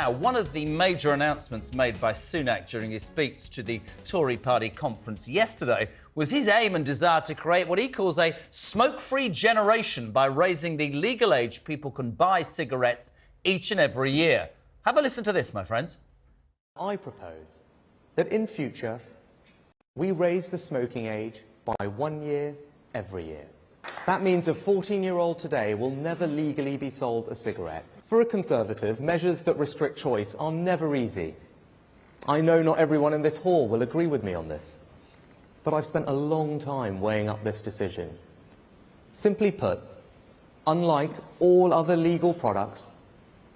Now, one of the major announcements made by Sunak during his speech to the Tory party conference yesterday was his aim and desire to create what he calls a smoke-free generation by raising the legal age people can buy cigarettes each and every year. Have a listen to this, my friends. I propose that in future we raise the smoking age by 1 year every year. That means a 14-year-old today will never legally be sold a cigarette. For a Conservative, measures that restrict choice are never easy. I know not everyone in this hall will agree with me on this, but I've spent a long time weighing up this decision. Simply put, unlike all other legal products,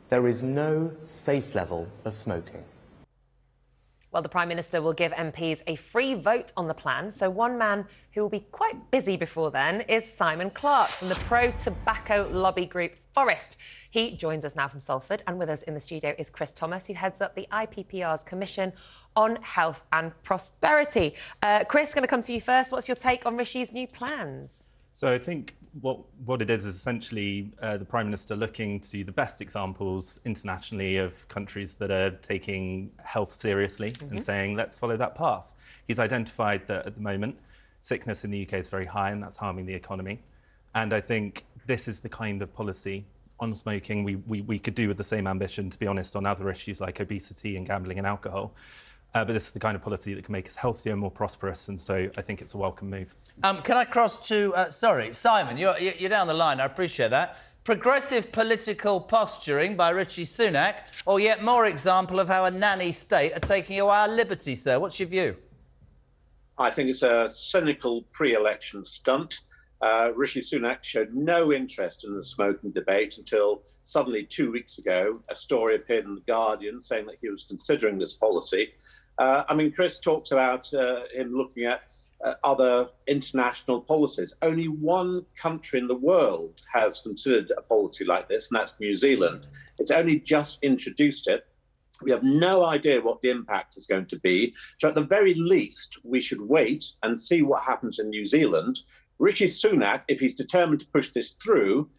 there is no safe level of smoking. Well, the Prime Minister will give MPs a free vote on the plan, so one man who will be quite busy before then is Simon Clarke from the pro-tobacco lobby group Forest. He joins us now from Salford, and with us in the studio is Chris Thomas, who heads up the IPPR's Commission on Health and Prosperity. Chris, going to come to you first. What's your take on Rishi's new plans? So I think what it is essentially the Prime Minister looking to the best examples internationally of countries that are taking health seriously and saying, let's follow that path. He's identified that at the moment, sickness in the UK is very high and that's harming the economy. And I think this is the kind of policy on smoking we could do with the same ambition, to be honest, on other issues like obesity and gambling and alcohol. But this is the kind of policy that can make us healthier, more prosperous, and so I think it's a welcome move. Can I cross to... sorry, Simon, you're down the line, I appreciate that. Progressive political posturing by Rishi Sunak, or yet more example of how a nanny state are taking away our liberty, sir. What's your view? I think it's a cynical pre-election stunt. Rishi Sunak showed no interest in the smoking debate until suddenly 2 weeks ago, a story appeared in The Guardian saying that he was considering this policy. I mean, Chris talks about him looking at other international policies. Only one country in the world has considered a policy like this, and that's New Zealand. It's only just introduced it. We have no idea what the impact is going to be. So at the very least, we should wait and see what happens in New Zealand. Rishi Sunak, if he's determined to push this through,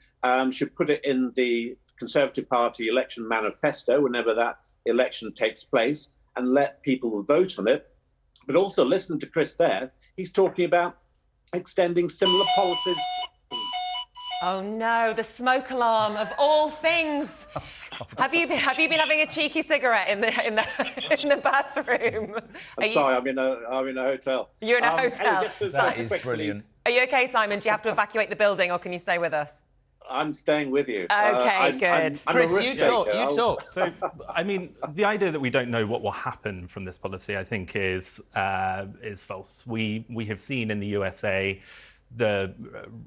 should put it in the Conservative Party election manifesto whenever that election takes place and let people vote on it. But also listen to Chris there. He's talking about extending similar policies. Oh no, the smoke alarm of all things. Oh, have you been having a cheeky cigarette in the bathroom? Sorry, I'm in a hotel. You're in a hotel. That is brilliant. Are you okay, Simon? Do you have to evacuate the building, or can you stay with us? I'm staying with you. Okay, good. Chris, you talk. So, I mean, the idea that we don't know what will happen from this policy, I think, is false. We have seen in the USA the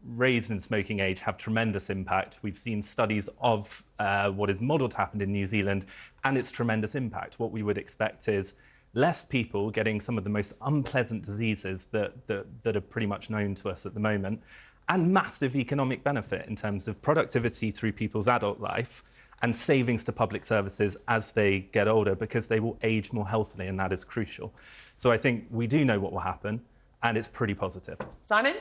raise in smoking age have tremendous impact. We've seen studies of what is modelled to happen in New Zealand, and its tremendous impact. What we would expect is less people getting some of the most unpleasant diseases that are pretty much known to us at the moment, and massive economic benefit in terms of productivity through people's adult life and savings to public services as they get older, because they will age more healthily, and that is crucial. So I think we do know what will happen, and it's pretty positive. Simon?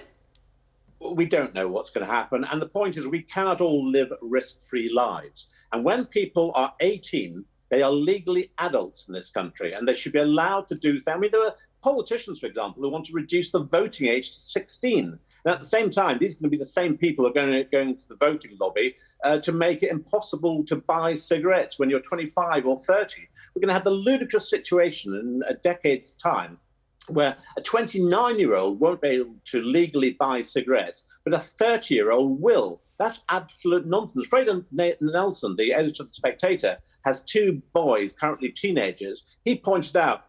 We don't know what's going to happen. And the point is, we cannot all live risk-free lives. And when people are 18, they are legally adults in this country, and they should be allowed to do that. I mean, there are politicians, for example, who want to reduce the voting age to 16. And at the same time, these are going to be the same people who are going to the voting lobby to make it impossible to buy cigarettes when you're 25 or 30. We're going to have the ludicrous situation in a decade's time where a 29-year-old won't be able to legally buy cigarettes, but a 30-year-old will. That's absolute nonsense. Fraser Nelson, the editor of The Spectator, has two boys, currently teenagers. He pointed out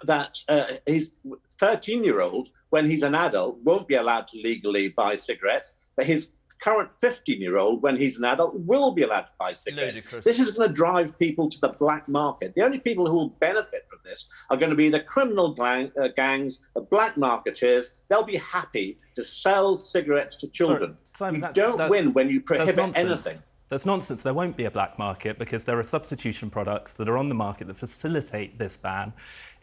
that his 13-year-old, when he's an adult, won't be allowed to legally buy cigarettes, but his current 15-year-old, when he's an adult, will be allowed to buy cigarettes. Ludicrous. This is going to drive people to the black market. The only people who will benefit from this are going to be the criminal gangs, the black marketeers. They'll be happy to sell cigarettes to children. Sorry, Simon, you don't win when you prohibit anything. That's nonsense. There won't be a black market because there are substitution products that are on the market that facilitate this ban.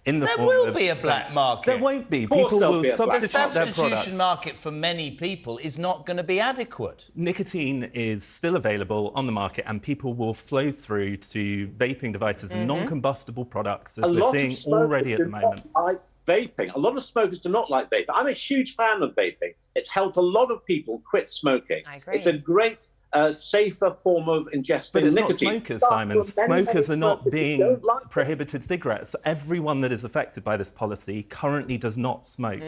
There will be a black market. There won't be. People will substitute the their products. The substitution market for many people is not going to be adequate. Nicotine is still available on the market and people will flow through to vaping devices and non-combustible products, as we're seeing already at the moment. Like vaping. A lot of smokers do not like vaping. I'm a huge fan of vaping. It's helped a lot of people quit smoking. I agree. It's a great safer form of ingesting but it's nicotine. not smokers, Simon. Smokers are not being prohibited cigarettes. Everyone that is affected by this policy currently does not smoke.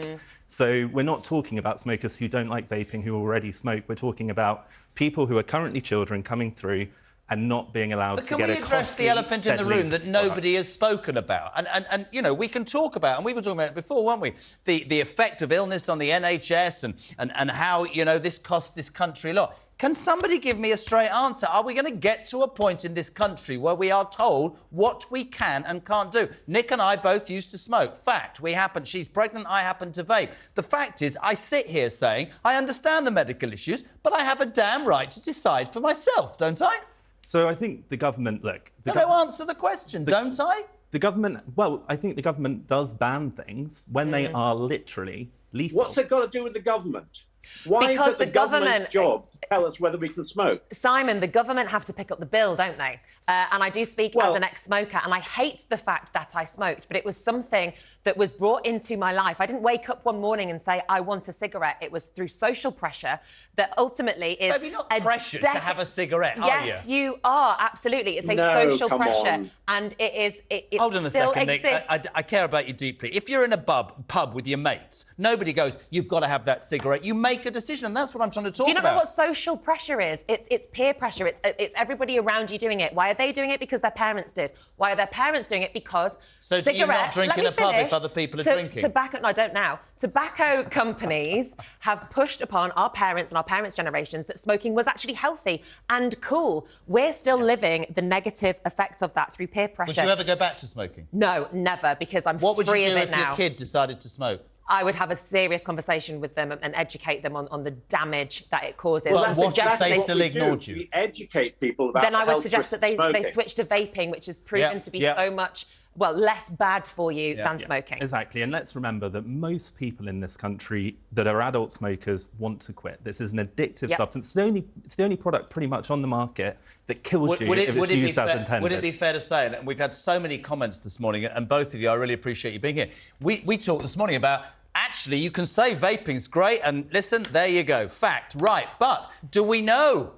So we're not talking about smokers who don't like vaping, who already smoke. We're talking about people who are currently children coming through and not being allowed to get a costly, Can we address the elephant in the room that nobody has spoken about? And you know, we can talk about, and we were talking about it before, weren't we? The effect of illness on the NHS and how, you know, this costs this country a lot. Can somebody give me a straight answer? Are we going to get to a point in this country where we are told what we can and can't do? Nick and I both used to smoke. Fact. She's pregnant, I happen to vape. The fact is, I sit here saying, I understand the medical issues, but I have a damn right to decide for myself, don't I? So I think the government, look... No, answer the question, don't I? The government, well, I think the government does ban things when they are literally lethal. What's it got to do with the government? Why is it the government's job to tell us whether we can smoke? Simon, the government have to pick up the bill, don't they? And I do speak as an ex-smoker, and I hate the fact that I smoked, but it was something that was brought into my life. I didn't wake up one morning and say, I want a cigarette. It was through social pressure that ultimately is... Maybe not pressured to have a cigarette, are you? Yes, you are, absolutely. It's a social pressure, and it is... It Hold on a second, Nick. I care about you deeply. If you're in a pub with your mates, nobody goes, you've got to have that cigarette. You make a decision, and that's what I'm trying to talk about. Do you not know what social pressure is? It's peer pressure. It's everybody around you doing it. Why are they doing it? Because their parents did. Why are their parents doing it? Because So do you not drink in a pub if other people are drinking? No, I don't now. Tobacco companies have pushed upon our parents and our parents' generations that smoking was actually healthy and cool. We're still living the negative effects of that through peer pressure. Would you ever go back to smoking? No, never, because I'm free of it now. What would you do if your kid decided to smoke? I would have a serious conversation with them and educate them on the damage that it causes. Well, what if they still ignored you? We educate people about Then I would health suggest that they switch to vaping, which is proven to be so much, well, less bad for you than smoking. Exactly. And let's remember that most people in this country that are adult smokers want to quit. This is an addictive substance. It's the only product pretty much on the market that kills you if it's used as intended. Would it be fair to say, and we've had so many comments this morning, and both of you, I really appreciate you being here. We talked this morning about actually, you can say vaping's great, and listen, there you go. Fact, right. But do we know,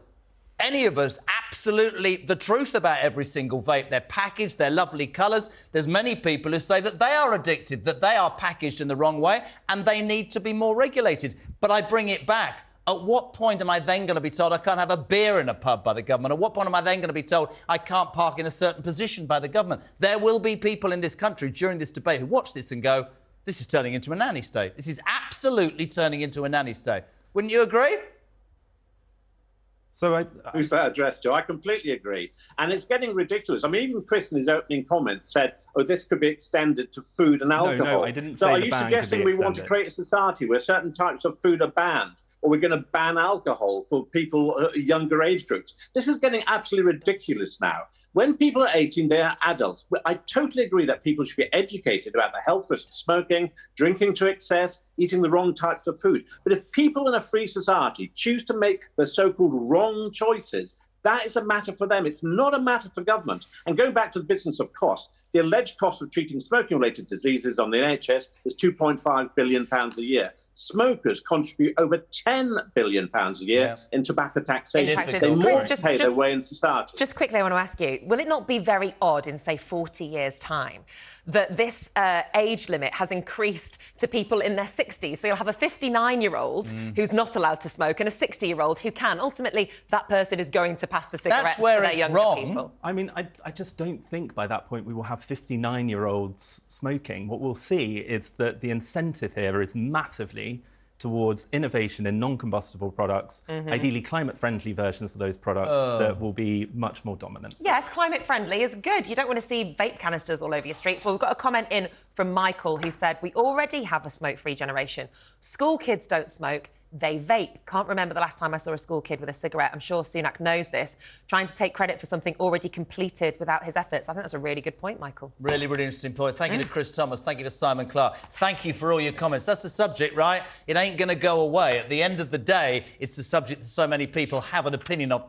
any of us, absolutely the truth about every single vape? They're packaged, they're lovely colours. There's many people who say that they are addicted, that they are packaged in the wrong way, and they need to be more regulated. But I bring it back. At what point am I then going to be told I can't have a beer in a pub by the government? At what point am I then going to be told I can't park in a certain position by the government? There will be people in this country during this debate who watch this and go, this is turning into a nanny state. This is absolutely turning into a nanny state. Wouldn't you agree? So who's that addressed to? I completely agree. And it's getting ridiculous. I mean, even Chris in his opening comment said, oh, this could be extended to food and alcohol. No, I didn't say so are you suggesting we want to create a society where certain types of food are banned? Or we're going to ban alcohol for people, younger age groups? This is getting absolutely ridiculous now. When people are 18, they are adults. I totally agree that people should be educated about the health risks of smoking, drinking to excess, eating the wrong types of food. But if people in a free society choose to make the so-called wrong choices, that is a matter for them. It's not a matter for government. And going back to the business of cost, the alleged cost of treating smoking-related diseases on the NHS is £2.5 billion a year. Smokers contribute over £10 billion a year in tobacco taxation. They more pay their way in society. Just quickly, I want to ask you, will it not be very odd in, say, 40 years' time that this age limit has increased to people in their 60s? So you'll have a 59-year-old who's not allowed to smoke and a 60-year-old who can. Ultimately, that person is going to pass the cigarette to their younger people. I mean, I just don't think by that point we will have 59-year-olds smoking. What we'll see is that the incentive here is massively towards innovation in non-combustible products, ideally climate-friendly versions of those products that will be much more dominant. Yes, climate-friendly is good. You don't want to see vape canisters all over your streets. Well, we've got a comment in from Michael who said, we already have a smoke-free generation. School kids don't smoke. they vape. Can't remember the last time I saw a school kid with a cigarette. I'm sure Sunak knows this, trying to take credit for something already completed without his efforts. I think that's a really good point, Michael. Really, really interesting point. Thank you to Chris Thomas. Thank you to Simon Clark. Thank you for all your comments. That's the subject, right? It ain't going to go away. At the end of the day, it's the subject that so many people have an opinion of.